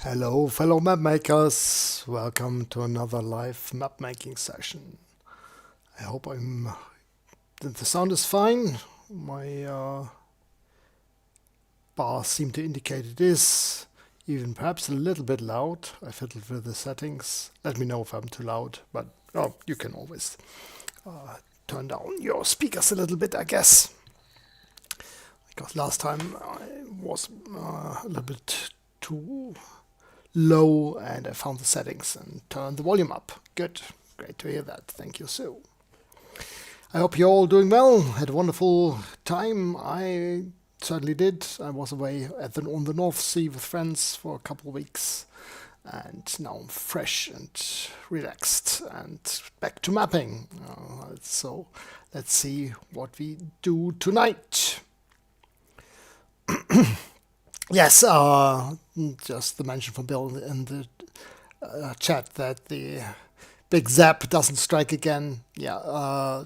Hello, fellow map makers. Welcome to another live map making session. I hope that the sound is fine. My bars seem to indicate it is, even perhaps a little bit loud. I fiddled with the settings. Let me know if I'm too loud, but you can always turn down your speakers a little bit, I guess. Because last time I was a little bit too low and I found the settings and turned the volume up. Good. Great to hear that. Thank you, Sue. I hope you're all doing well. Had a wonderful time. I certainly did. I was away on the North Sea with friends for a couple of weeks. And now I'm fresh and relaxed and back to mapping. So let's see what we do tonight. Yes, just the mention from Bill in the chat that the big zap doesn't strike again. Yeah,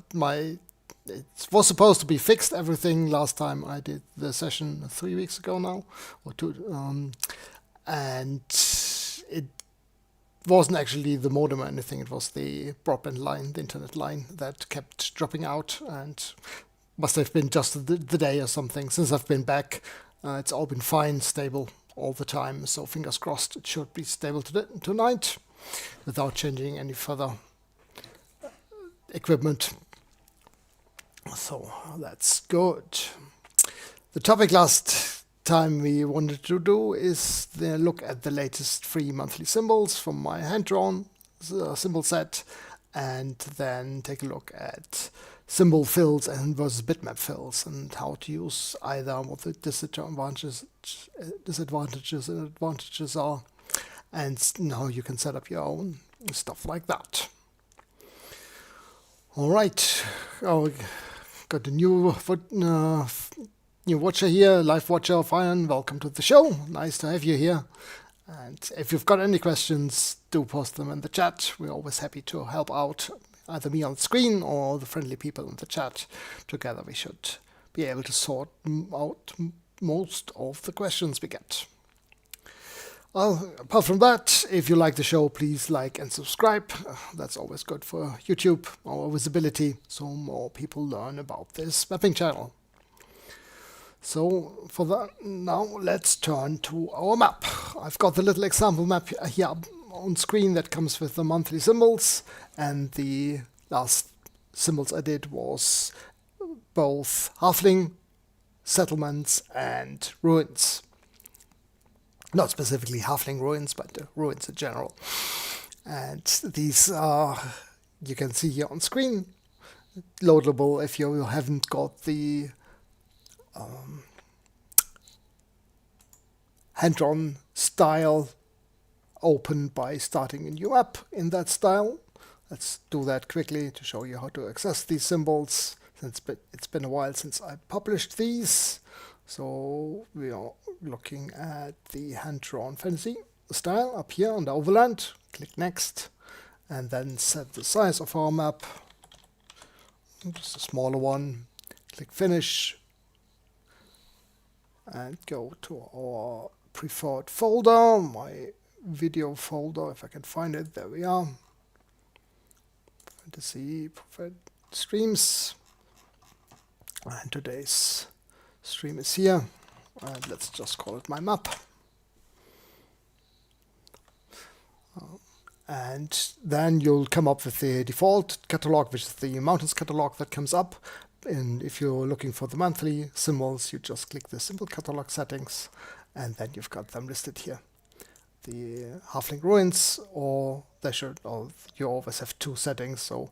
it was supposed to be fixed, everything, last time I did the session 3 weeks ago now, or two, and it wasn't actually the modem or anything, it was the broadband line, the internet line, that kept dropping out, and must have been just the day or something. Since I've been back, it's all been fine, stable all the time, so fingers crossed it should be stable tonight without changing any further equipment. So that's good. The topic last time we wanted to do is look at the latest free monthly symbols from my Handdrawn symbol set, and then take a look at symbol fills and versus bitmap fills and how to use either, what the disadvantages and advantages are, and how you can set up your own stuff like that. All right, got a new watcher here, live watcher of Iron. Welcome to the show. Nice to have you here. And if you've got any questions, do post them in the chat. We're always happy to help out, either me on the screen or the friendly people in the chat. Together we should be able to sort out most of the questions we get. Well, apart from that, if you like the show, please like and subscribe. That's always good for YouTube, our visibility, so more people learn about this mapping channel. So for that, now let's turn to our map. I've got the little example map here on screen that comes with the monthly symbols, and the last symbols I did was both halfling, settlements and ruins. Not specifically halfling ruins, but ruins in general. And these are, you can see here on screen, loadable if you haven't got the hand-drawn style open by starting a new app in that style. Let's do that quickly to show you how to access these symbols, since it's been a while since I published these. So we are looking at the hand-drawn fantasy style up here on the overland. Click next and then set the size of our map, just a smaller one. Click finish and go to our preferred folder, my video folder, if I can find it. There we are. Fantasy preferred streams, and today's stream is here, and let's just call it my map. And then you'll come up with the default catalog, which is the mountains catalog that comes up. And if you're looking for the monthly symbols, you just click the symbol catalog settings, and then you've got them listed here. The halfling ruins, or you always have two settings. So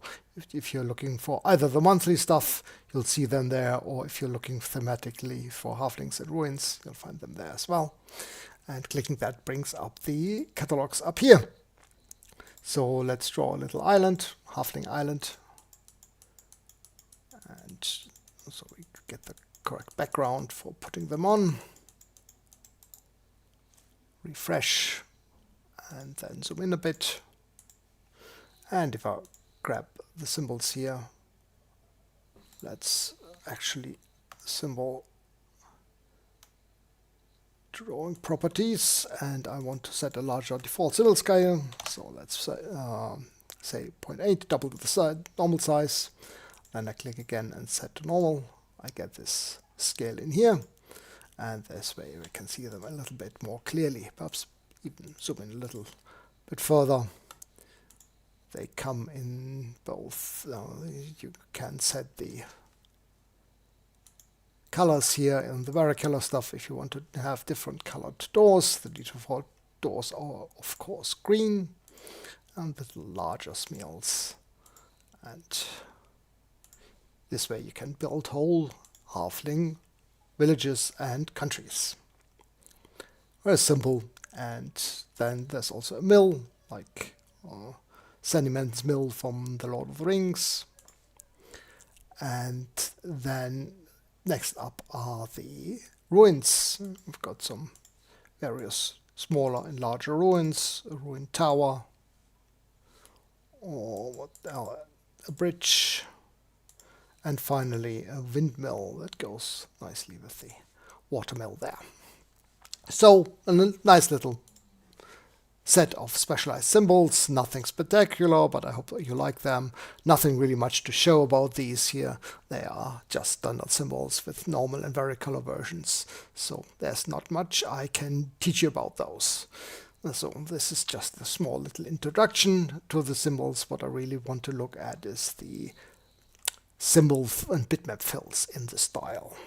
if you're looking for either the monthly stuff, you'll see them there, or if you're looking thematically for halflings and ruins, you'll find them there as well. And clicking that brings up the catalogs up here. So let's draw a little island, halfling island. And so we get the correct background for putting them on. Refresh and then zoom in a bit. And if I grab the symbols here, let's actually symbol drawing properties, and I want to set a larger default symbol scale. So let's say 0.8, double the normal size. Then I click again and set to normal. I get this scale in here, and this way we can see them a little bit more clearly. Perhaps even zoom in a little bit further. They come in both. You can set the colors here in the varicolour stuff if you want to have different colored doors. The default doors are of course green and with larger smeals. And this way you can build whole halfling villages and countries. Very simple. And then there's also a mill, like Saniman's mill from the Lord of the Rings. And then next up are the ruins. We've got some various smaller and larger ruins, a ruined tower, or a bridge, and finally a windmill that goes nicely with the watermill there. So a nice little set of specialized symbols, nothing spectacular, but I hope you like them. Nothing really much to show about these here. They are just standard symbols with normal and varicolour versions. So there's not much I can teach you about those. So this is just a small little introduction to the symbols. What I really want to look at is the symbol and bitmap fills in the style.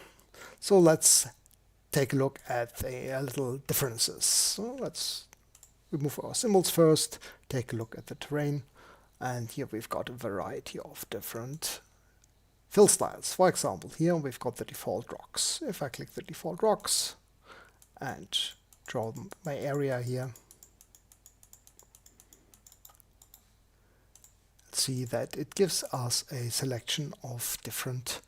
So let's take a look at the little differences. So let's remove our symbols first, take a look at the terrain, and here we've got a variety of different fill styles. For example, here we've got the default rocks. If I click the default rocks and draw my area here, see that it gives us a selection of different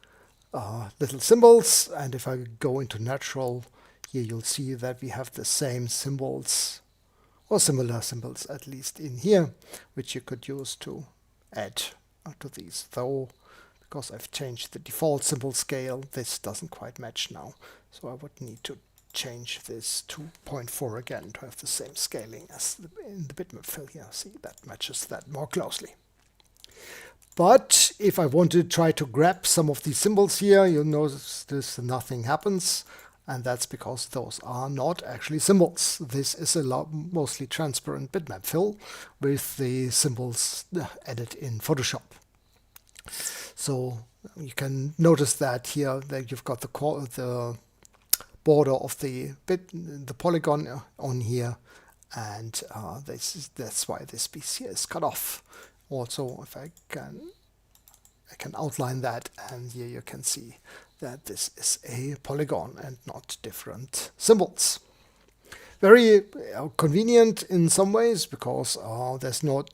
little symbols. And if I go into natural, here you'll see that we have the same symbols, or similar symbols at least in here, which you could use to add to these. Though, because I've changed the default symbol scale, this doesn't quite match now. So I would need to change this to 0.4 again to have the same scaling as in the bitmap fill here. See, that matches that more closely. But if I want to try to grab some of these symbols here, you'll notice this, nothing happens. And that's because those are not actually symbols. This is a mostly transparent bitmap fill with the symbols added in Photoshop. So you can notice that here that you've got the border of the polygon on here, and that's why this piece here is cut off. Also, if I can outline that, and here you can see that this is a polygon and not different symbols. Very convenient in some ways, because there's not...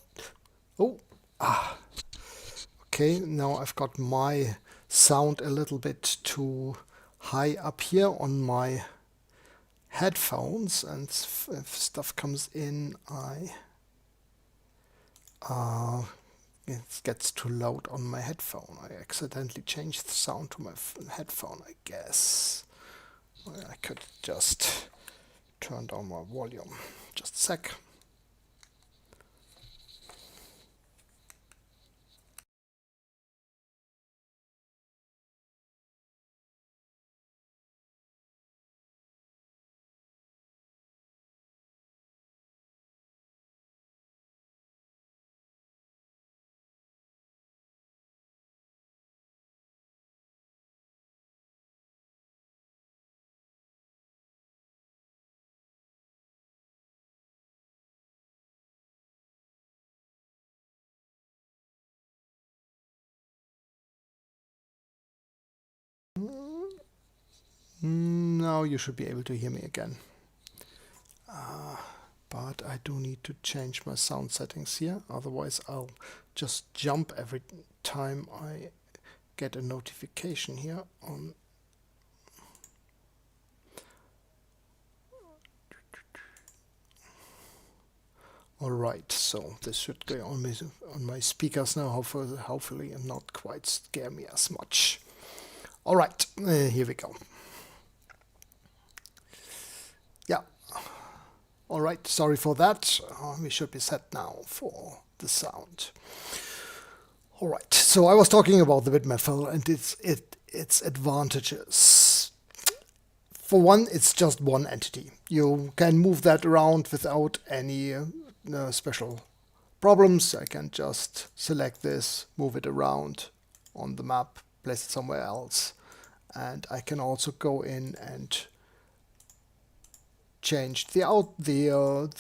Okay, now I've got my sound a little bit too high up here on my headphones, and if stuff comes in, it gets too loud on my headphone. I accidentally changed the sound to my headphone, I guess. I could just turn down my volume. Just a sec. Now you should be able to hear me again. But I do need to change my sound settings here, otherwise I'll just jump every time I get a notification here on. Alright, so this should go on my speakers now, hopefully, and not quite scare me as much. Alright, here we go. Alright, sorry for that. We should be set now for the sound. Alright, so I was talking about the bitmap fill and its advantages. For one, it's just one entity. You can move that around without any special problems. I can just select this, move it around on the map, place it somewhere else. And I can also go in and change the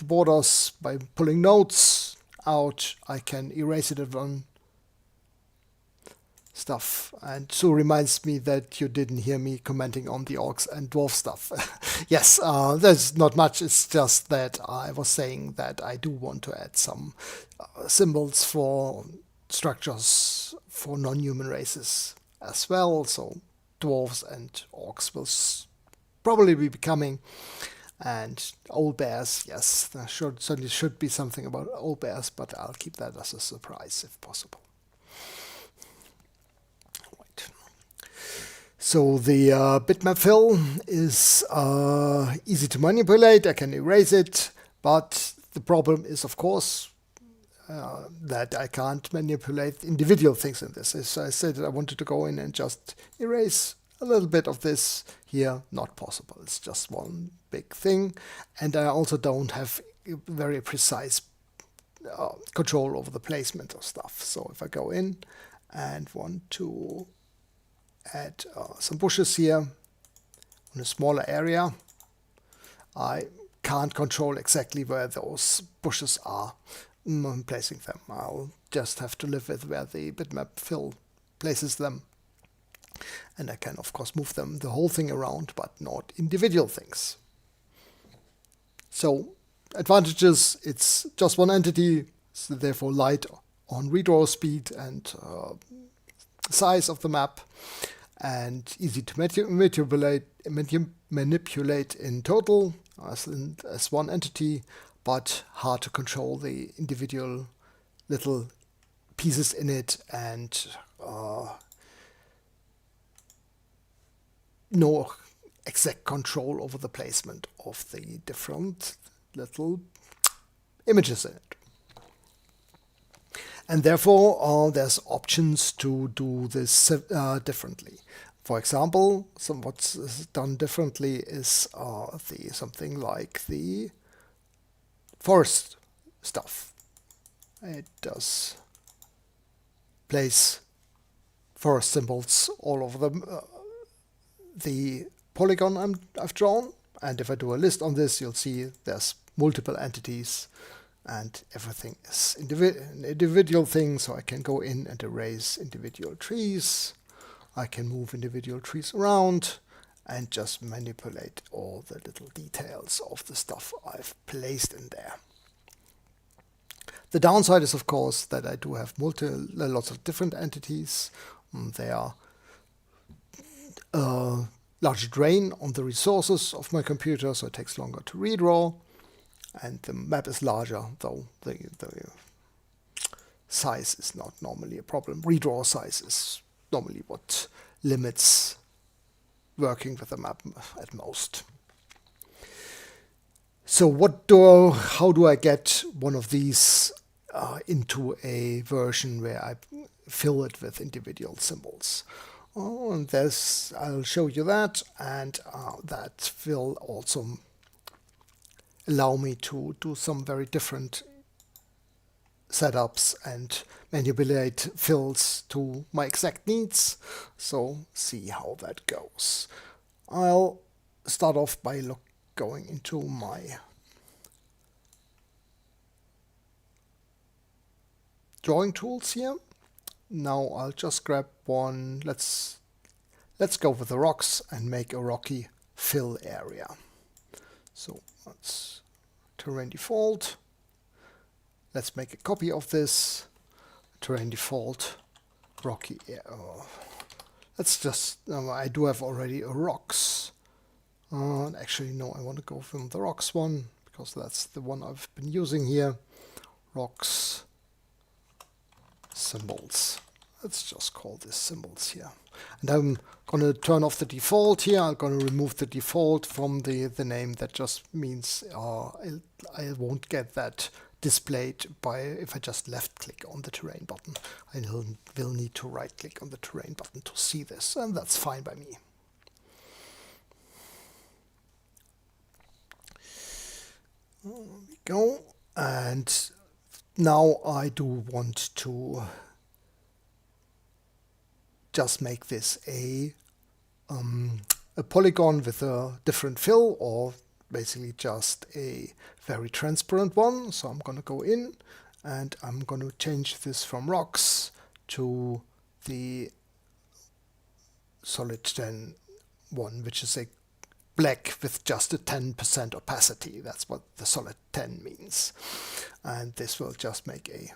borders by pulling nodes out. I can erase it on stuff. And so reminds me that you didn't hear me commenting on the orcs and dwarf stuff. Yes, there's not much. It's just that I was saying that I do want to add some symbols for structures for non-human races as well. So dwarves and orcs will probably be becoming. And old bears, yes, there certainly should be something about old bears, but I'll keep that as a surprise if possible. Right. So the bitmap fill is easy to manipulate. I can erase it, but the problem is, of course, that I can't manipulate individual things in this. As I said, I wanted to go in and just erase a little bit of this here, not possible. It's just one big thing, and I also don't have very precise control over the placement of stuff. So if I go in and want to add some bushes here in a smaller area, I can't control exactly where those bushes are. Placing them. I'll just have to live with where the bitmap fill places them. And I can, of course, move them the whole thing around, but not individual things. So, advantages, it's just one entity, so therefore light on redraw speed and size of the map, and easy to manipulate in total as one entity, but hard to control the individual little pieces in it, and no exact control over the placement of the different little images in it. And therefore, there's options to do this differently. For example, what's done differently is something like the forest stuff. It does place forest symbols all over the polygon I've drawn. And if I do a list on this, you'll see there's multiple entities and everything is an individual thing. So I can go in and erase individual trees. I can move individual trees around and just manipulate all the little details of the stuff I've placed in there. The downside is, of course, that I do have lots of different entities. They are larger drain on the resources of my computer, so it takes longer to redraw. And the map is larger, though the size is not normally a problem. Redraw size is normally what limits working with the map at most. So how do I get one of these into a version where I fill it with individual symbols? And I'll show you that, and that will also allow me to do some very different setups and manipulate fills to my exact needs. So see how that goes. I'll start off by going into my drawing tools here. Now I'll just grab one. Let's go with the rocks and make a rocky fill area. So let's terrain default. Let's make a copy of this. Terrain default rocky area. Let's just, I do have already a rocks. Actually, no, I want to go from the rocks one because that's the one I've been using here. Rocks symbols. let's just call this symbols here. And I'm going to turn off the default here. I'm going to remove the default from the name. That just means I won't get that displayed by if I just left click on the terrain button. I will need to right click on the terrain button to see this, and that's fine by me. There we go. And now I do want to just make this a polygon with a different fill, or basically just a very transparent one. So I'm going to go in and I'm going to change this from rocks to the solid 10 one, which is a black with just a 10% opacity. That's what the solid 10 means. And this will just make a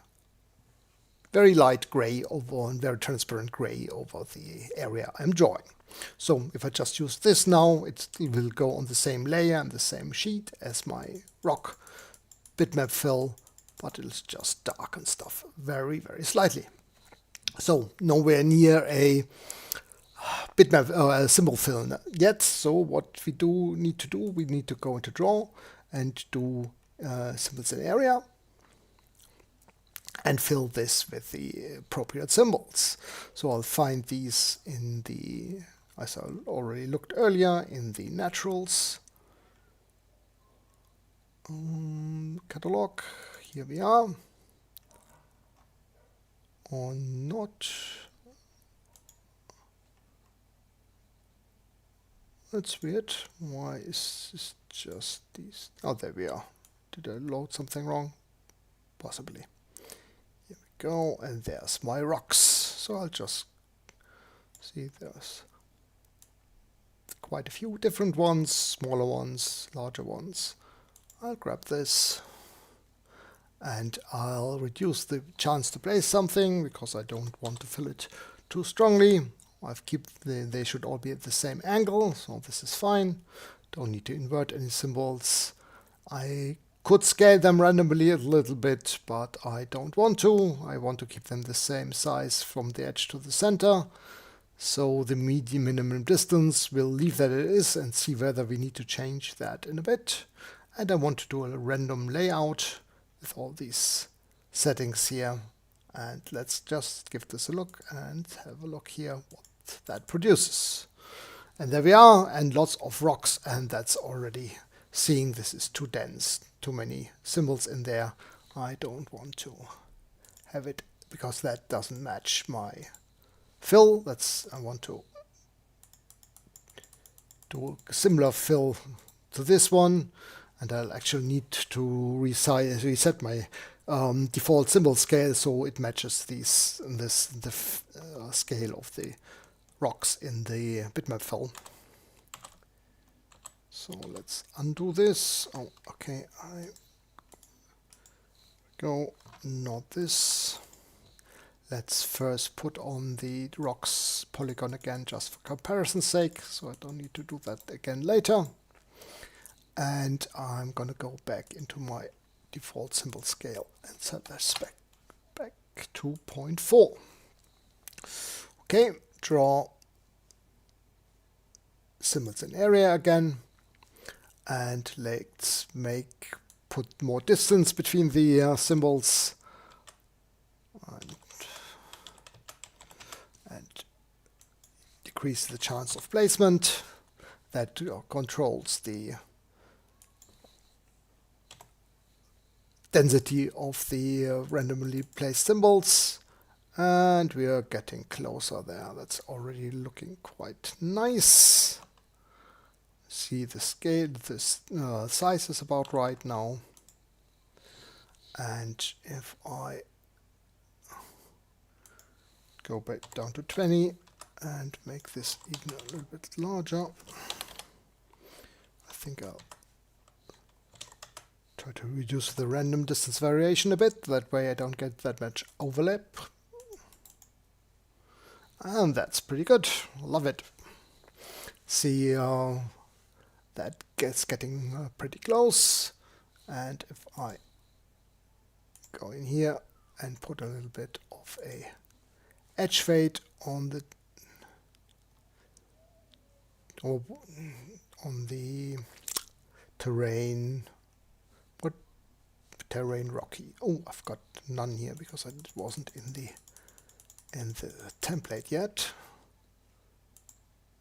very light gray over and very transparent gray over the area I'm drawing. So if I just use this now, it will go on the same layer and the same sheet as my rock bitmap fill, but it'll just darken stuff very, very slightly. So nowhere near a bitmap a symbol fill yet. So what we need to go into draw and do symbols in area and fill this with the appropriate symbols. So I'll find these in the, as I already looked earlier, in the naturals catalog. Here we are. Or not. That's weird. Why is this just these? Oh, there we are. Did I load something wrong? Possibly. Here we go, and there's my rocks. So I'll just see there's quite a few different ones, smaller ones, larger ones. I'll grab this and I'll reduce the chance to place something because I don't want to fill it too strongly. They should all be at the same angle, so this is fine. Don't need to invert any symbols. I could scale them randomly a little bit, but I don't want to. I want to keep them the same size from the edge to the center. So the medium minimum distance, we'll leave that it is and see whether we need to change that in a bit. And I want to do a random layout with all these settings here. And let's just give this a look and have a look here what that produces. And there we are, and lots of rocks, and that's already seeing this is too dense, too many symbols in there. I don't want to have it because that doesn't match my fill. I want to do a similar fill to this one, and I'll actually need to reset my default symbol scale so it matches the scale of the rocks in the bitmap fill. So let's undo this. Oh, okay. Go, not this. Let's first put on the rocks polygon again just for comparison's sake, so I don't need to do that again later. And I'm going to go back into my default symbol scale and set this back to 0.4. Okay, draw symbols in area again, and let's put more distance between the symbols and decrease the chance of placement. That controls the density of the randomly placed symbols, and we are getting closer there. That's already looking quite nice. See the scale, this size is about right now. And if I go back down to 20 and make this even a little bit larger, I think I'll try to reduce the random distance variation a bit. That way I don't get that much overlap. And that's pretty good. Love it. See, that gets getting pretty close. And if I go in here and put a little bit of a edge fade on the terrain. What terrain rocky? Oh, I've got none here because it wasn't in the template yet.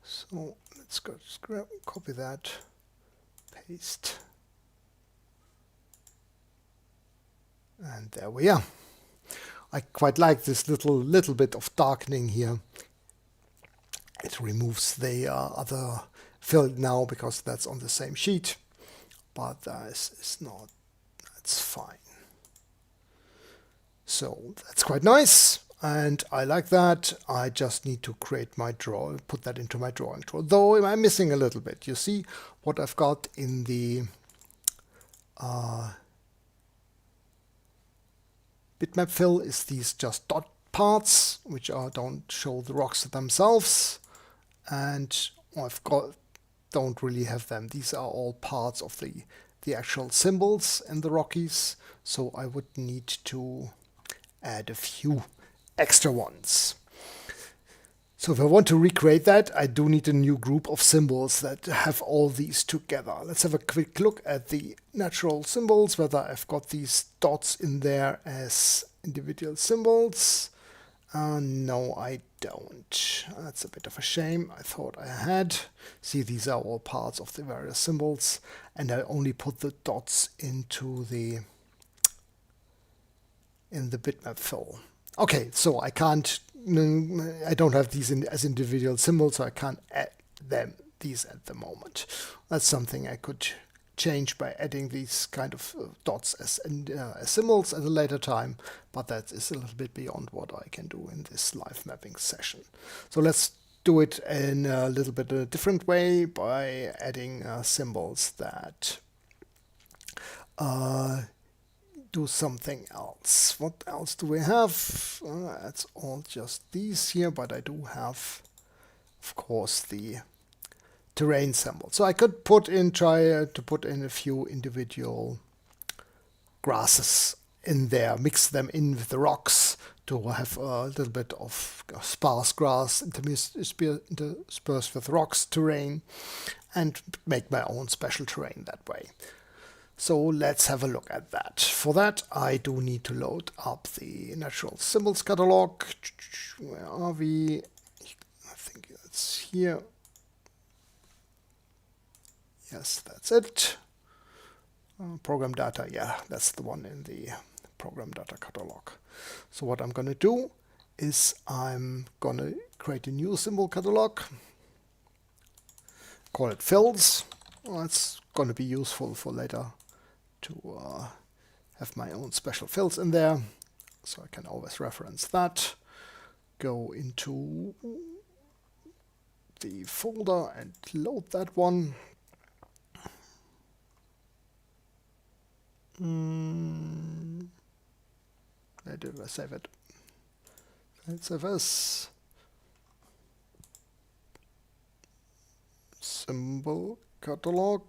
So let's go copy that, paste, and there we are. I quite like this little bit of darkening here. It removes the other fill now because that's on the same sheet, but this is not. That's fine. So that's quite nice. And I like that. I just need to create my draw, put that into my drawing tool. Though I'm missing a little bit. You see what I've got in the bitmap fill is these just dot parts, which don't show the rocks themselves. And don't really have them. These are all parts of the actual symbols in the Rockies. So I would need to add a few extra ones. So if I want to recreate that, I do need a new group of symbols that have all these together. Let's have a quick look at the natural symbols, whether I've got these dots in there as individual symbols. No, I don't. That's a bit of a shame. I thought I had. See, these are all parts of the various symbols, and I only put the dots into the bitmap fill. Okay, so I don't have these as individual symbols, so I can't add these at the moment. That's something I could change by adding these kind of dots as symbols at a later time, but that is a little bit beyond what I can do in this live mapping session. So let's do it in a little bit a different way by adding symbols that do something else. What else do we have? It's all just these here, but I do have, of course, the terrain symbol. So I could try to put in a few individual grasses in there, mix them in with the rocks to have a little bit of sparse grass interspersed with rocks terrain, and make my own special terrain that way. So let's have a look at that. For that, I do need to load up the natural symbols catalog. Where are we? I think it's here. Yes, that's it. Program data, yeah, that's the one in the program data catalog. So what I'm going to do is I'm going to create a new symbol catalog. Call it fills. Well, it's going to be useful for later to have my own special fills in there, so I can always reference that. Go into the folder and load that one. Where did I save it? Let's save as symbol catalog.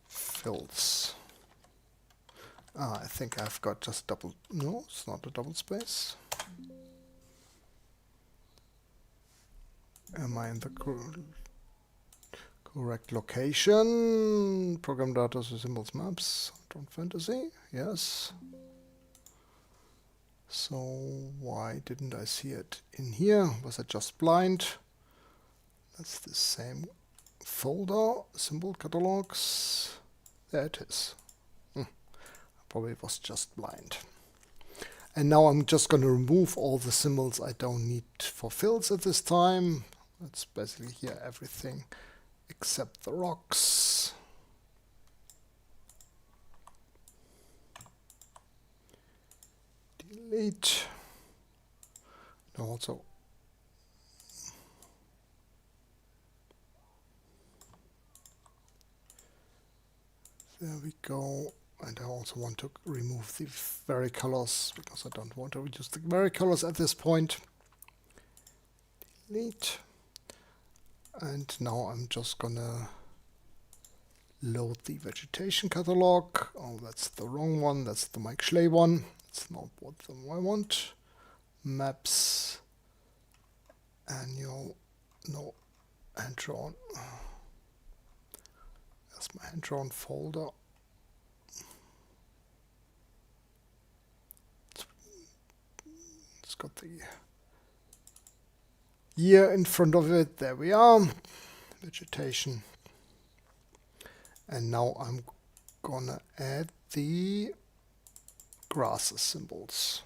Fills. I think I've got just double. No, it's not a double space. Am I in the correct location? Program data, symbols, maps. Handdrawn fantasy. Yes. So why didn't I see it in here? Was I just blind? That's the same folder. Symbol catalogs. There it is. Probably was just blind. And now I'm just going to remove all the symbols I don't need for fills at this time. That's basically here everything except the rocks. Delete. Now also there we go. And I also want to remove the varicolors because I don't want to reduce the varicolors at this point. Delete. And now I'm just gonna load the vegetation catalog. Oh, that's the wrong one. That's the Mike Schley one. That's not what I want. maps, annual, no, Handdrawn. That's my Handdrawn folder. It's got the year in front of it. There we are. Vegetation. And now I'm gonna add the grasses symbols.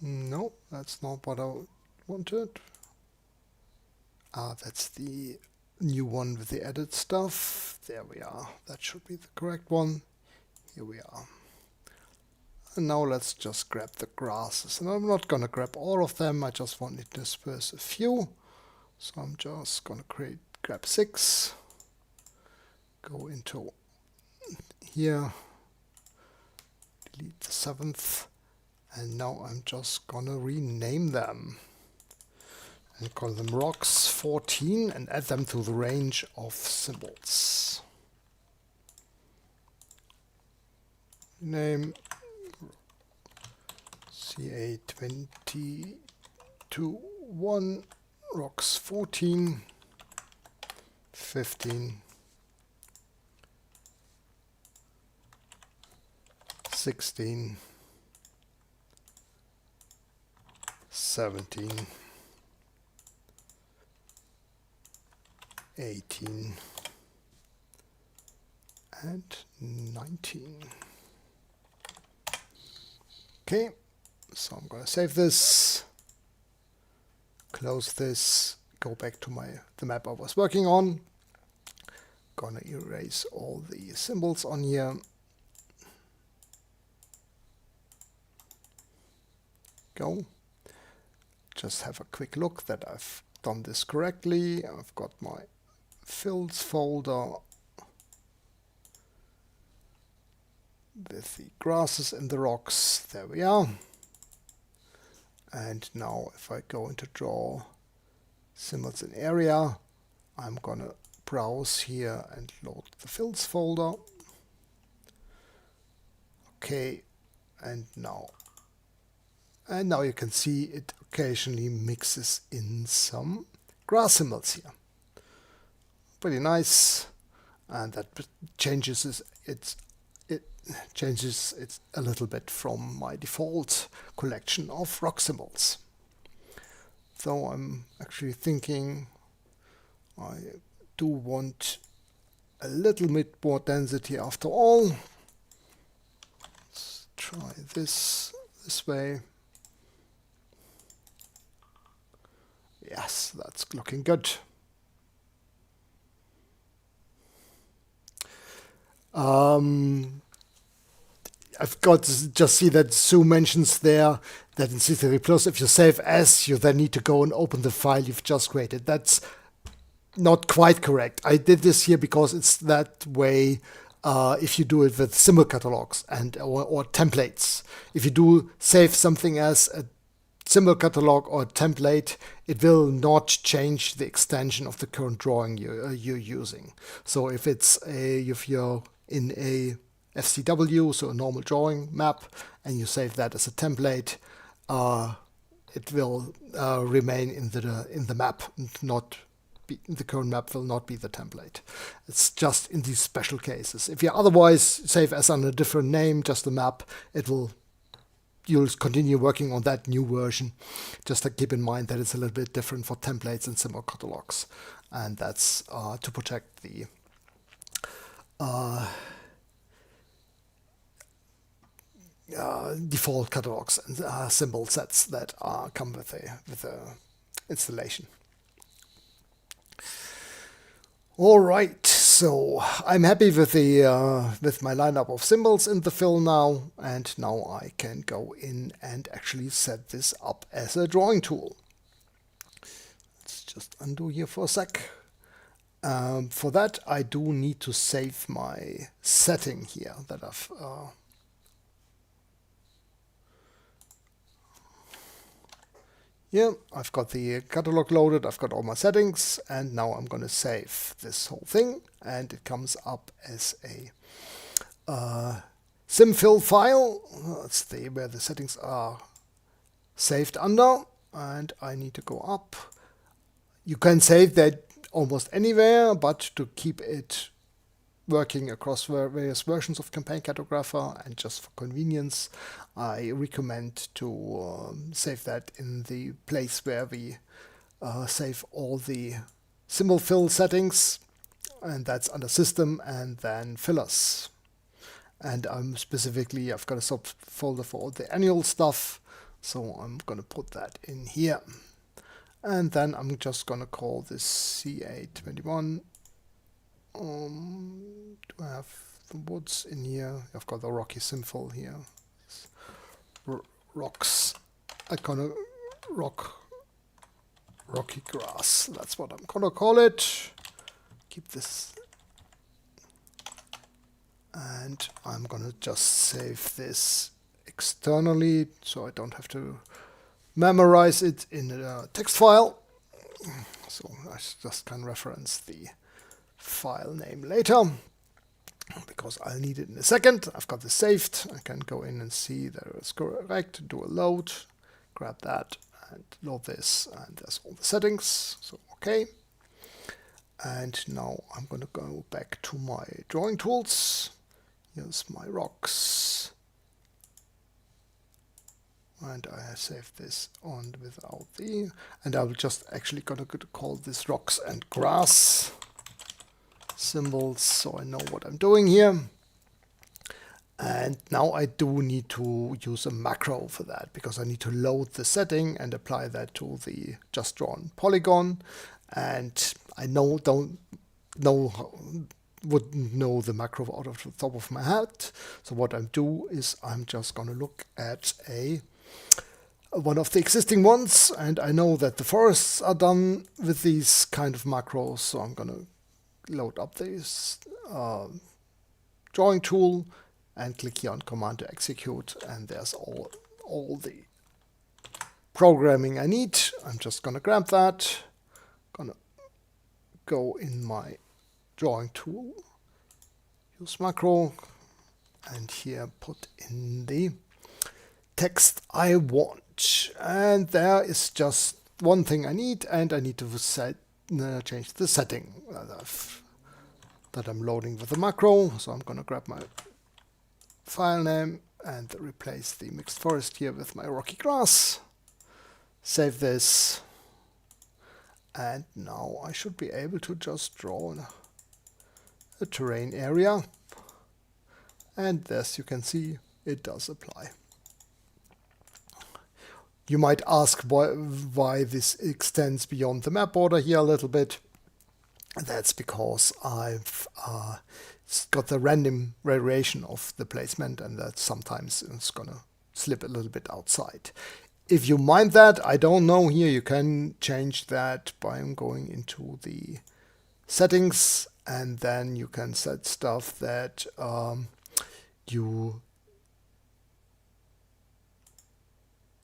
No, that's not what I wanted. Ah, that's the new one with the added stuff. There we are. That should be the correct one. Here we are. And now let's just grab the grasses. And I'm not gonna grab all of them. I just want to disperse a few. So I'm just gonna grab 6. Go into here. Delete the 7th. And now I'm just gonna rename them and call them rocks 14 and add them to the range of symbols. Name CA22 rocks 14, 15, 16, 17, 18, and 19. Okay, so I'm going to save this, close this, go back to the map I was working on. Gonna erase all the symbols on here. Go. Just have a quick look that I've done this correctly. I've got my fills folder with the grasses and the rocks. There we are. And now if I go into draw symbols in area, I'm gonna browse here and load the fills folder. Okay, and now you can see it occasionally mixes in some grass symbols here. Pretty nice, and that changes it a little bit from my default collection of rock symbols. So I'm actually thinking I do want a little bit more density after all. Let's try this way. Yes, that's looking good. I've got to just see that Sue mentions there that in C3+, if you save as, you then need to go and open the file you've just created. That's not quite correct. I did this here because it's that way if you do it with symbol catalogs and or templates. If you do save something as a symbol catalog or template, it will not change the extension of the current drawing you're using. So if you're in a FCW, so a normal drawing map, and you save that as a template, it will remain in the map, the current map will not be the template. It's just in these special cases. If you otherwise save as on a different name, just the map, you'll continue working on that new version. Just to keep in mind that it's a little bit different for templates and symbol catalogs, and that's to protect the default catalogs and symbol sets that come with the installation. All right, so I'm happy with my lineup of symbols in the fill now, and now I can go in and actually set this up as a drawing tool. Let's just undo here for a sec. For that, I do need to save my setting here that I've Here I've got the catalog loaded, I've got all my settings, and now I'm going to save this whole thing, and it comes up as a simfill file. That's where the settings are saved under, and I need to go up. You can save that almost anywhere, but to keep it working across various versions of Campaign Cartographer and just for convenience, I recommend to save that in the place where we save all the symbol fill settings, and that's under System and then Fillers. And I've got a subfolder for all the annual stuff, so I'm going to put that in here. And then I'm just going to call this C821. Do I have the woods in here? I've got the rocky simfill here. Rocks. Rocky grass. That's what I'm gonna call it. Keep this. And I'm gonna just save this externally so I don't have to memorize it in a text file. So I just can reference the file name later because I'll need it in a second. I've got this saved. I can go in and see that it's correct, do a load, grab that and load this, and there's all the settings, so okay. And now I'm going to go back to my drawing tools. Here's my rocks, and I have saved this on without the, and I'm just actually gonna call this rocks and grass symbols so I know what I'm doing here. And now I do need to use a macro for that because I need to load the setting and apply that to the just drawn polygon, and I wouldn't know the macro out of the top of my head. So what I do is I'm just going to look at one of the existing ones, and I know that the forests are done with these kind of macros, so I'm going to load up this drawing tool and click here on command to execute, and there's all the programming I need. I'm just going to grab that, going to go in my drawing tool, use macro, and here put in the text I want. And there is just one thing I need, and I need to change the setting that I'm loading with the macro. So I'm going to grab my file name and replace the mixed forest here with my rocky grass. Save this. And now I should be able to just draw a terrain area. And as you can see, it does apply. You might ask why this extends beyond the map border here a little bit. That's because I've got the random variation of the placement, and that sometimes it's gonna slip a little bit outside. If you mind that, I don't know, here you can change that by going into the settings, and then you can set stuff that you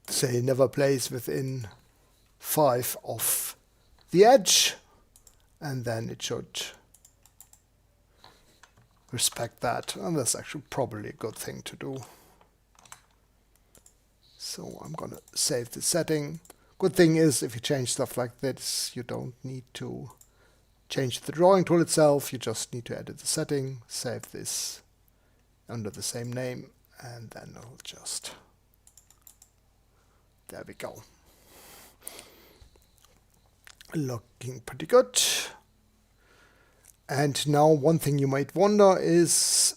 say never place within 5 of the edge, and then it should respect that, and that's actually probably a good thing to do. So I'm gonna save the setting. Good thing is, if you change stuff like this, you don't need to change the drawing tool itself, you just need to edit the setting, save this under the same name, and then I'll just, there we go. Looking pretty good. And now one thing you might wonder is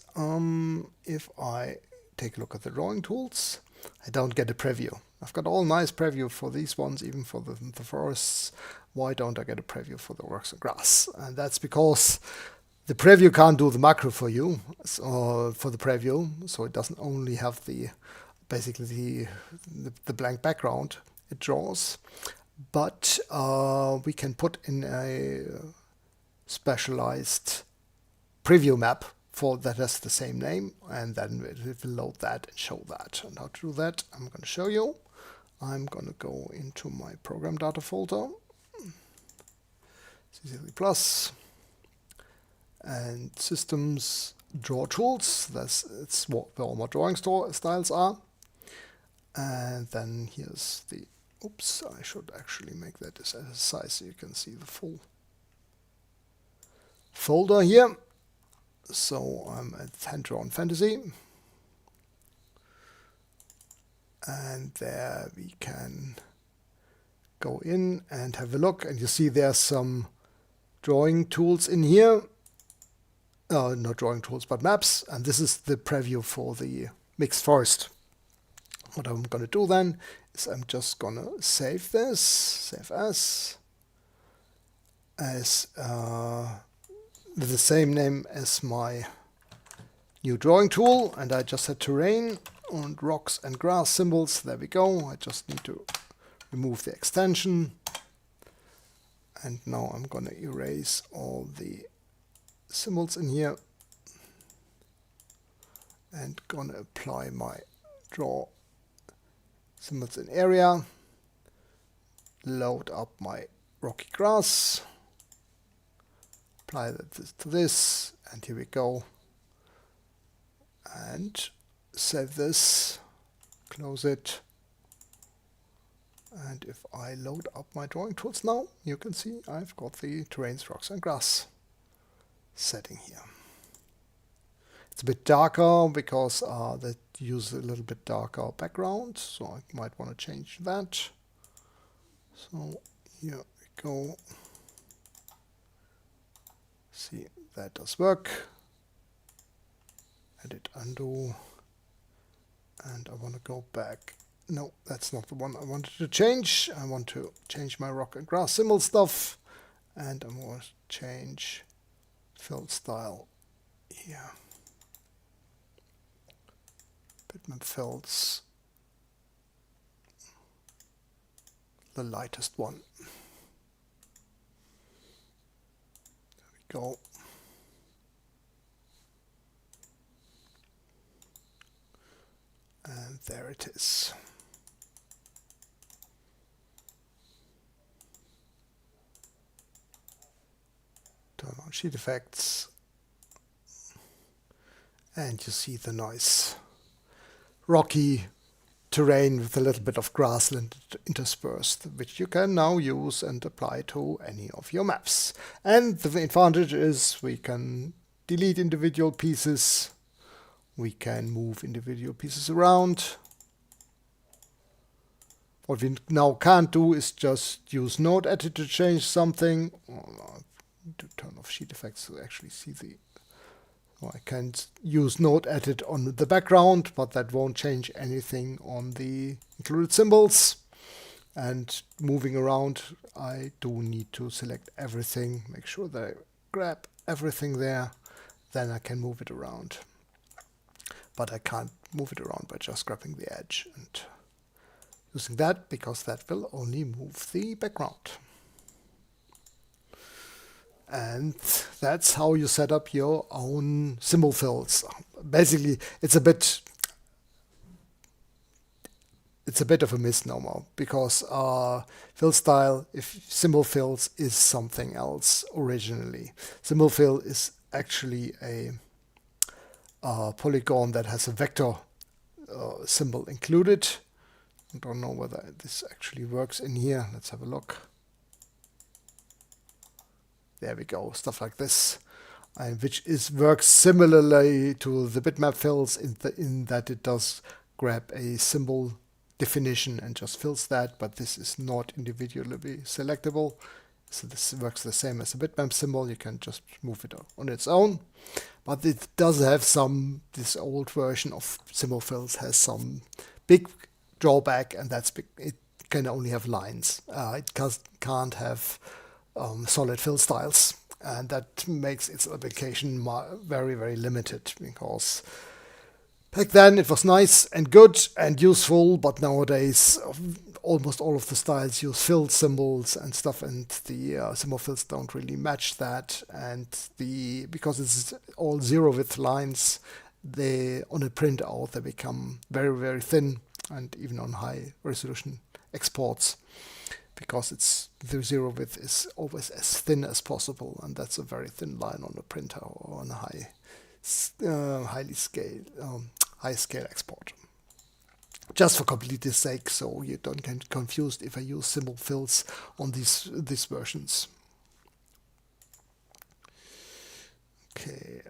if I take a look at the drawing tools, I don't get a preview. I've got all nice preview for these ones, even for the forests. Why don't I get a preview for the works of grass? And that's because the preview can't do the macro for you, for the preview, so it doesn't only have basically the blank background it draws, but we can put in a specialized preview map that has the same name, and then it will load that and show that. And how to do that, I'm going to show you. I'm going to go into my program data folder, C3 Plus, and systems draw tools. It's where all my drawing styles are. And then here's the, oops, I should actually make that as a size so you can see the full folder here. So I'm at Handdrawn Fantasy. And there we can go in and have a look. And you see there's some drawing tools in here. Not drawing tools, but maps. And this is the preview for the mixed forest. What I'm going to do then is I'm just going to save this, save as with the same name as my new drawing tool. And I just had terrain and rocks and grass symbols. There we go. I just need to remove the extension. And now I'm going to erase all the symbols in here and going to apply my draw symbols in area, load up my rocky grass, apply that to this, and here we go. And save this, close it. And if I load up my drawing tools now, you can see I've got the terrains, rocks and grass setting here. It's a bit darker because they use a little bit darker background, so I might want to change that. So here we go. See, that does work. Edit, undo. And I want to go back. No, that's not the one I wanted to change. I want to change my rock and grass symbol stuff. And I'm going to change fill style here. Bitmap fills, the lightest one. There we go. And there it is. Turn on sheet effects. And you see the nice rocky terrain with a little bit of grassland interspersed, which you can now use and apply to any of your maps. And the advantage is we can delete individual pieces. We can move individual pieces around. What we now can't do is just use node edit to change something. I need to turn off sheet effects to actually see the... I can't use node edit on the background, but that won't change anything on the included symbols. And moving around, I do need to select everything, make sure that I grab everything there, then I can move it around. But I can't move it around by just grabbing the edge and using that, because that will only move the background. And that's how you set up your own symbol fills. Basically, it's a bit of a misnomer, because fill style, if symbol fills, is something else originally. Symbol fill is actually a polygon that has a vector symbol included. I don't know whether this actually works in here. Let's have a look. There we go, stuff like this, and which works similarly to the bitmap fills in that it does grab a symbol definition and just fills that, but this is not individually selectable. So this works the same as a bitmap symbol. You can just move it on its own, but it does have this old version of symbol fills has some big drawback, and that's it can only have lines. It can't have solid fill styles, and that makes its application very, very limited, because back then it was nice and good and useful, but nowadays almost all of the styles use filled symbols and stuff, and the symbol fills don't really match that, and because it's all zero width lines, on a printout they become very, very thin, and even on high resolution exports, because the zero width is always as thin as possible, and that's a very thin line on a printer or on a high scale export. Just for completeness sake, so you don't get confused if I use symbol fills on these versions. Okay.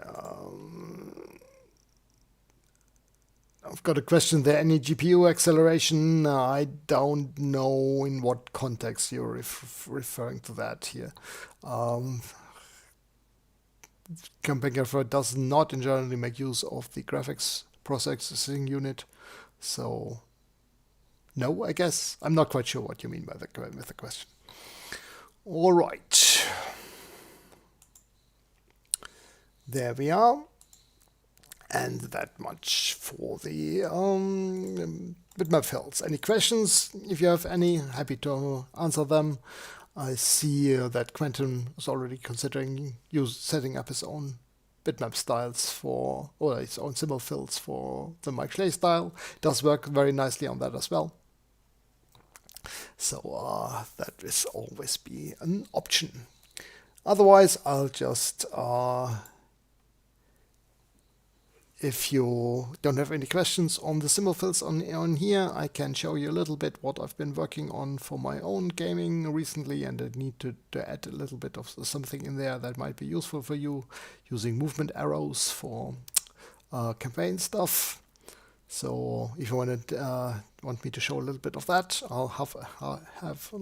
I've got a question there. Any GPU acceleration? I don't know in what context you're referring to that here. Campaign does not in generally make use of the graphics processing unit, so no, I guess. I'm not quite sure what you mean by with the question. All right. There we are. And that much for the bitmap fills. Any questions? If you have any, happy to answer them. I see that Quentin is already considering setting up his own bitmap styles or his own symbol fills for the Mike Schley style. It does work very nicely on that as well. So that will always be an option. Otherwise, I'll just if you don't have any questions on the symbol fills on here, I can show you a little bit what I've been working on for my own gaming recently, and I need to add a little bit of something in there that might be useful for you, using movement arrows for campaign stuff. So if you want me to show a little bit of that, I'll have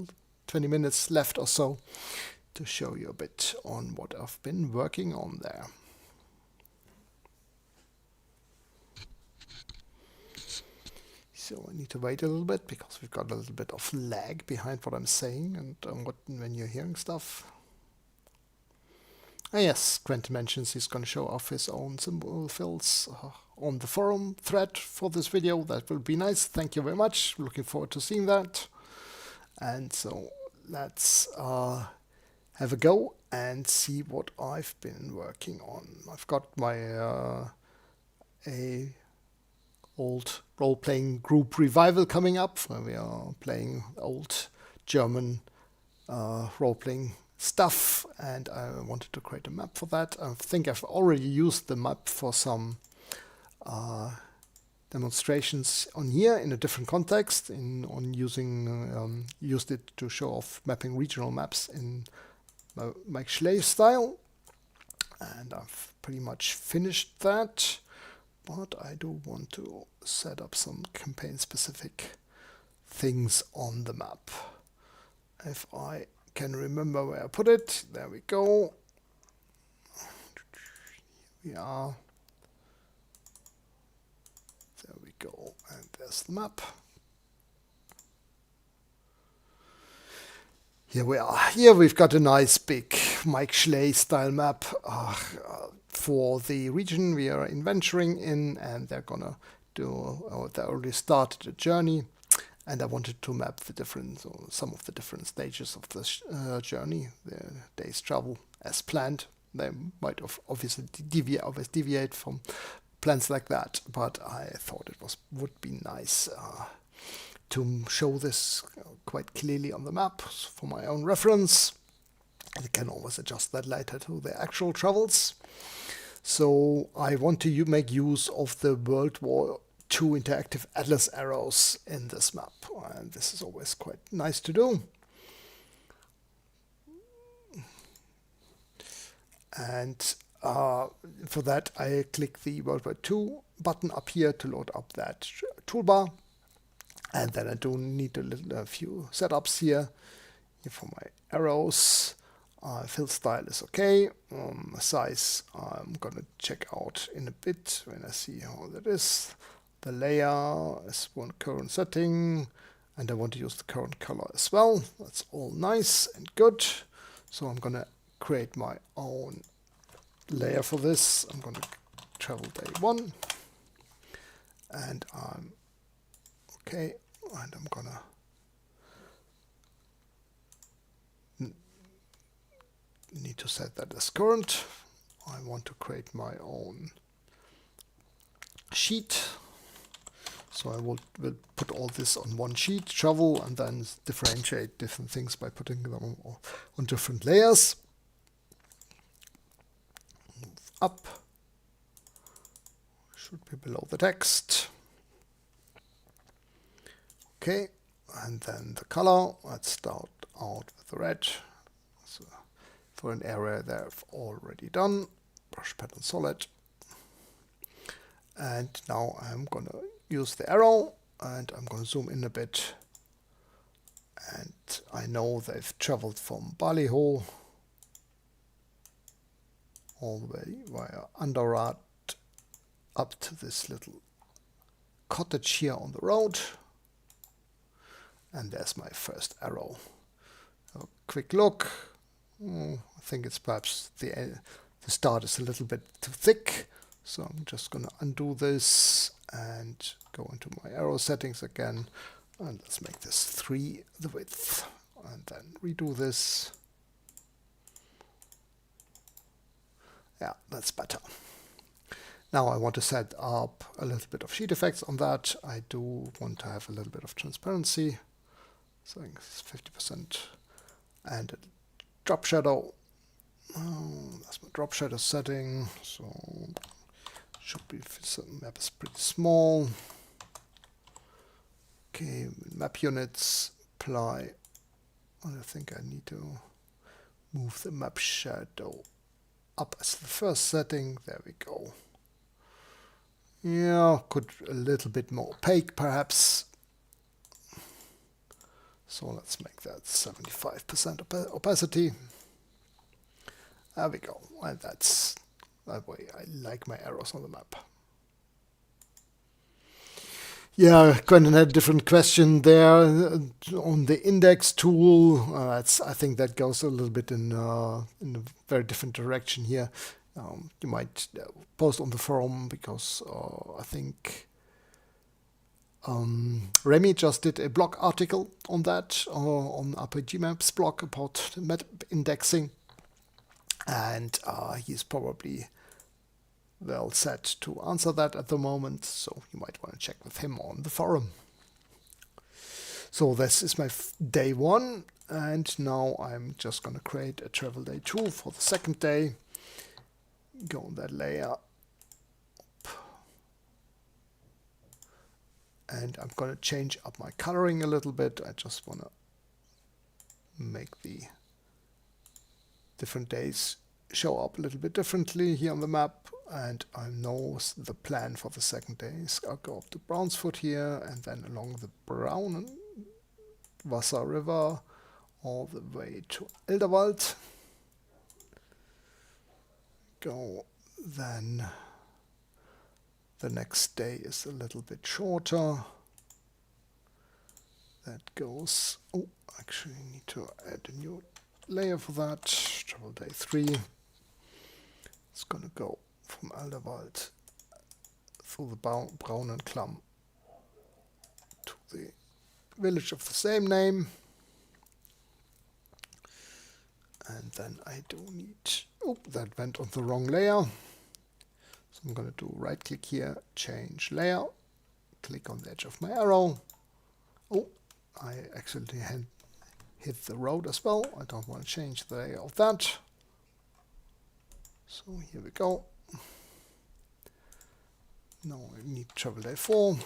20 minutes left or so to show you a bit on what I've been working on there. So I need to wait a little bit because we've got a little bit of lag behind what I'm saying and when you're hearing stuff. Ah, yes, Quentin mentions he's going to show off his own symbol fills on the forum thread for this video. That will be nice. Thank you very much. Looking forward to seeing that. And so let's have a go and see what I've been working on. I've got my a old role-playing group revival coming up, where we are playing old German role-playing stuff, and I wanted to create a map for that. I think I've already used the map for some demonstrations on here in a different context, used it to show off mapping regional maps in Mike Schley style, and I've pretty much finished that. But I do want to set up some campaign-specific things on the map. If I can remember where I put it, there we go. Yeah. There we go, and there's the map. Here we are. Here we've got a nice big Mike Schley style map for the region we are venturing in, and they're gonna they already started a journey, and I wanted to map some of the different stages of this journey, the day's travel as planned. They might obviously deviate from plans like that, but I thought it would be nice to show this quite clearly on the map for my own reference. I can always adjust that later to the actual travels. So I want to make use of the World War II interactive atlas arrows in this map, and this is always quite nice to do. And for that I click the World War II button up here to load up that toolbar, and then I do need a few setups here for my arrows. Fill style is okay. Size I'm gonna check out in a bit when I see how that is. The layer is one current setting, and I want to use the current color as well. That's all nice and good. So I'm gonna create my own layer for this. I'm gonna travel day 1, and I'm okay, and I'm gonna need to set that as current. I want to create my own sheet. So I will put all this on one sheet, travel, and then differentiate different things by putting them on different layers. Move up. Should be below the text. Okay, and then the color. Let's start out with the red. So for an area that I've already done. Brush pattern solid. And now I'm going to use the arrow and I'm going to zoom in a bit. And I know they've traveled from Ballyhole all the way via Handdrawn up to this little cottage here on the road. And there's my first arrow. A quick look. I think it's perhaps the start is a little bit too thick. So I'm just going to undo this and go into my arrow settings again. And let's make this 3 the width. And then redo this. Yeah, that's better. Now I want to set up a little bit of sheet effects on that. I do want to have a little bit of transparency. So I think it's 50%. And a drop shadow. That's my drop shadow setting. So should be, the map is pretty small. Okay, map units, apply. I think I need to move the map shadow up as the first setting. There we go. Yeah, could a little bit more opaque perhaps. So let's make that 75% opacity. There we go. And that's that way I like my arrows on the map. Yeah, kind of had a different question there on the index tool. I think that goes a little bit in a very different direction here. You might post on the forum because I think Remy just did a blog article on that on RPG Maps blog about map indexing, and he's probably well set to answer that at the moment, so you might want to check with him on the forum. So this is my day 1, and now I'm just going to create a travel day 2 for the second day. Go on that layer, and I'm going to change up my coloring a little bit. I just want to make the different days show up a little bit differently here on the map. And I know the plan for the second day is I'll go up to Brownsfoot here and then along the Brown Wasser River all the way to Elderwald. Go then. The next day is a little bit shorter. That goes. Oh, actually, I need to add a new layer for that. Travel day 3. It's gonna go from Elderwald through the Brown and Clum to the village of the same name. And then I do need, oh, that went on the wrong layer. So I'm going to do right click here, change layer, click on the edge of my arrow. Oh, I accidentally hit the road as well. I don't want to change the layer of that. So here we go. Now I need travel day 4.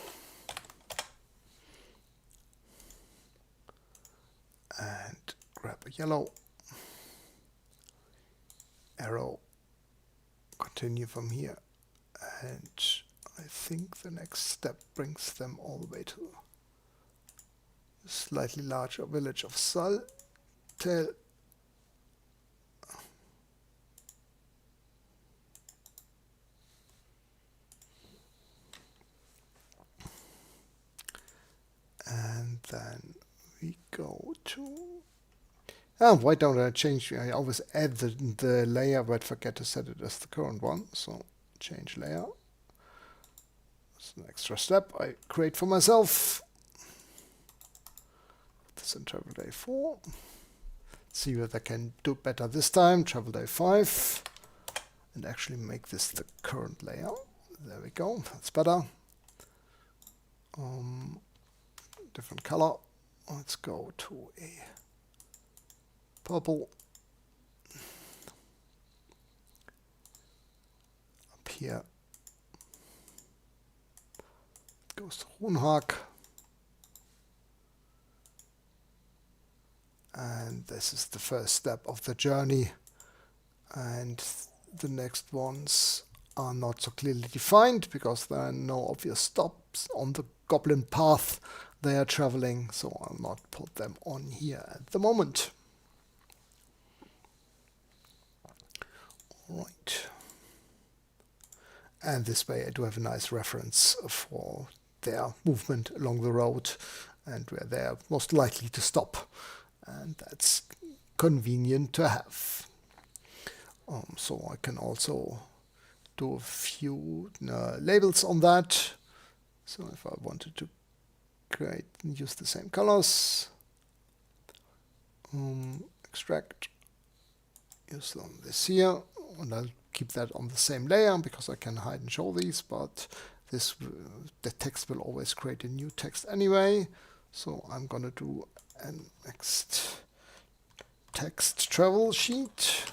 And grab a yellow arrow, continue from here, and I think the next step brings them all the way to a slightly larger village of Saltel. And then we go to... why don't I change? I always add the layer, but forget to set it as the current one. So change layer. That's an extra step I create for myself. This in travel day 4. See what I can do better this time. Travel day 5. And actually make this the current layer. There we go. That's better. Different color. Let's go to a purple. Up here it goes to Runhag. And this is the first step of the journey. And the next ones are not so clearly defined because there are no obvious stops on the goblin path they are traveling, so I'll not put them on here at the moment. Right. And this way I do have a nice reference for their movement along the road and where they are most likely to stop. And that's convenient to have. So I can also do a few labels on that. So if I wanted to create and use the same colors, extract, use this here, and I'll keep that on the same layer because I can hide and show these, but this the text will always create a new text anyway. So I'm gonna do an next text travel sheet.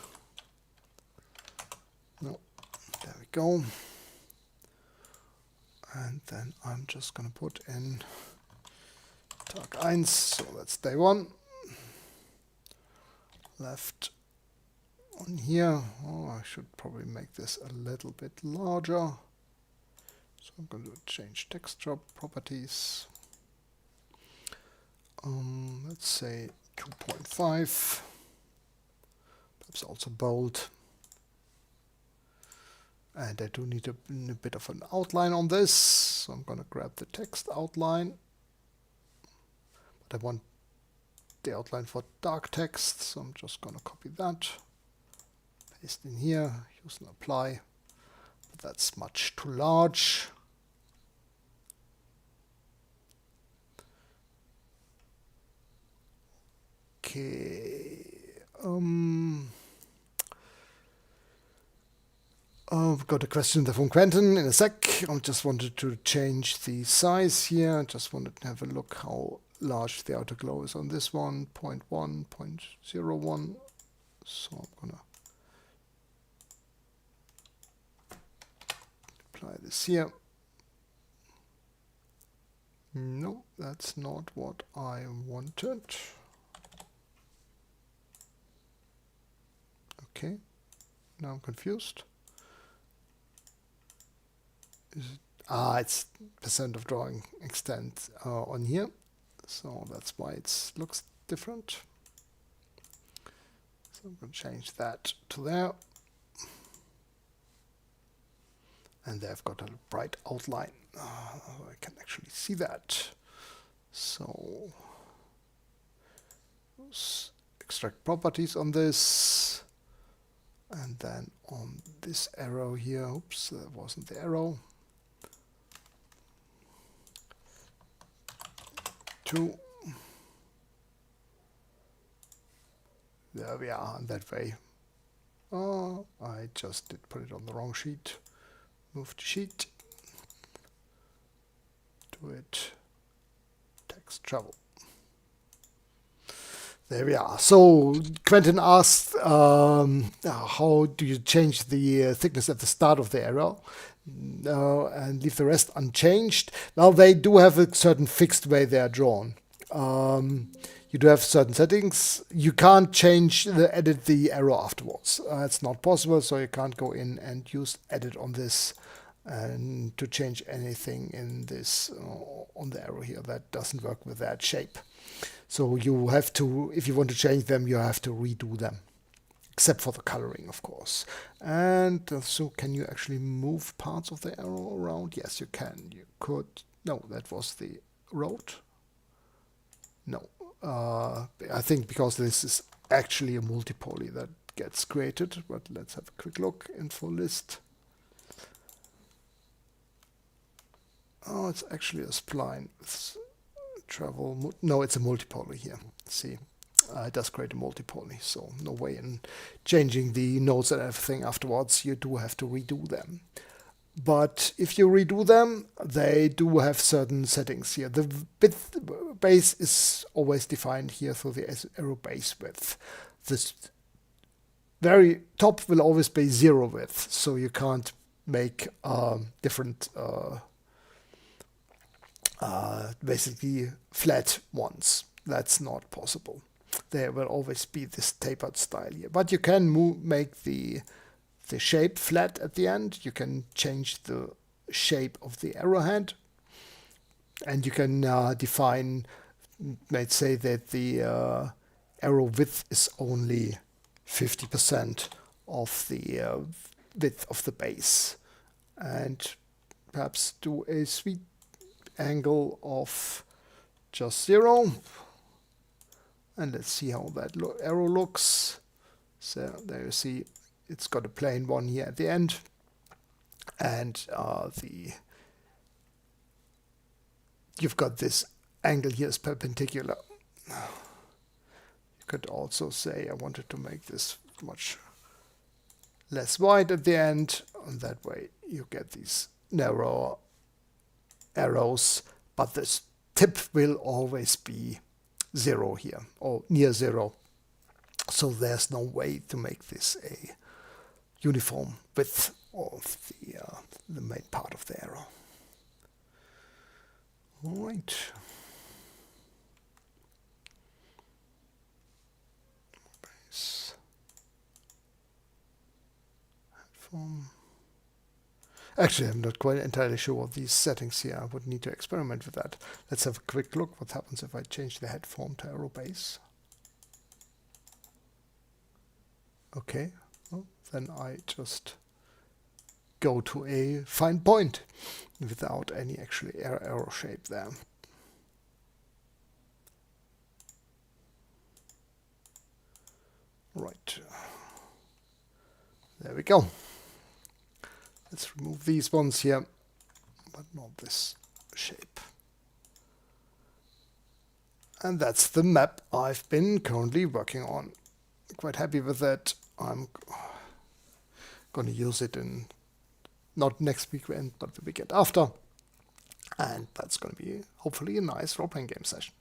No, there we go. And then I'm just gonna put in Tag 1, so that's day 1. Left on here. Oh, I should probably make this a little bit larger. So I'm going to change texture properties. Let's say 2.5. Perhaps also bold. And I do need a bit of an outline on this. So I'm going to grab the text outline. But I want the outline for dark text, so I'm just going to copy that. Paste in here, use and apply. But that's much too large. Okay. I've got a question there from Quentin in a sec. I just wanted to change the size here. I just wanted to have a look how large the outer glow is on this one, 0.1, 0.01. So I'm gonna apply this here. No, that's not what I wanted. Okay, now I'm confused. Is it? It's percent of drawing extent on here. So that's why it looks different. So I'm going to change that to there. And they've got a bright outline. I can actually see that. So extract properties on this. And then on this arrow here, oops, that wasn't the arrow. 2. There we are, and that way. Oh, I just did put it on the wrong sheet. Move to sheet. Do it. Text travel. There we are. So Quentin asked, how do you change the thickness at the start of the arrow and leave the rest unchanged? Well, they do have a certain fixed way they are drawn. You do have certain settings. You can't change edit the arrow afterwards. It's not possible, so you can't go in and use edit on this and to change anything in this on the arrow here. That doesn't work with that shape. So you have to, if you want to change them, you have to redo them, except for the coloring, of course. And so can you actually move parts of the arrow around? Yes, you can. You could. No, that was the road. No, I think because this is actually a multi-poly that gets created, but let's have a quick look. Info list. Oh, it's actually a spline. It's travel. No, it's a multi-poly here. See, it does create a multi-poly, so no way in changing the nodes and everything afterwards. You do have to redo them. But if you redo them, they do have certain settings here. The width base is always defined here through the arrow base width. This very top will always be 0 width, so you can't make different basically flat ones. That's not possible. There will always be this tapered style here, but you can make the shape flat at the end. You can change the shape of the arrowhead, and you can define, let's say that the arrow width is only 50% of the width of the base, and perhaps do a sweep angle of just 0. And let's see how that arrow looks. So there you see it's got a plain one here at the end, and you've got this angle here is perpendicular. You could also say I wanted to make this much less wide at the end, and that way you get these narrow arrows, but this tip will always be 0 here, or near 0. So there's no way to make this a uniform width of the main part of the arrow. All right. Base. Headform. Actually, I'm not quite entirely sure what these settings here. I would need to experiment with that. Let's have a quick look what happens if I change the head form to arrow base. Okay, well, then I just go to a fine point without any actually arrow shape there. Right, there we go. Let's remove these ones here, but not this shape. And that's the map I've been currently working on. Quite happy with that. I'm going to use it in not next weekend, but the weekend after. And that's going to be hopefully a nice role-playing game session.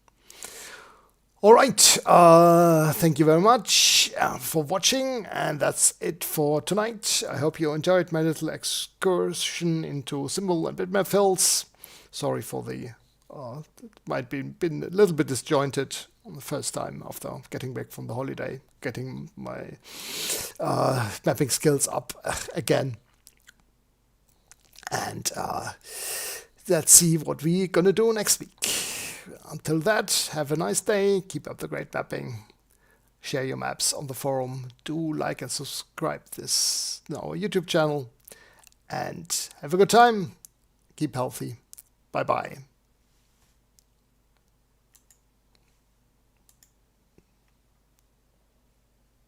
All right, thank you very much for watching, and that's it for tonight. I hope you enjoyed my little excursion into symbol and bitmap fills. Sorry for the, it might be been a little bit disjointed on the first time after getting back from the holiday, getting my mapping skills up again. And let's see what we're gonna do next week. Until that, have a nice day, keep up the great mapping, share your maps on the forum, do like and subscribe this our YouTube channel, and have a good time, keep healthy, bye bye.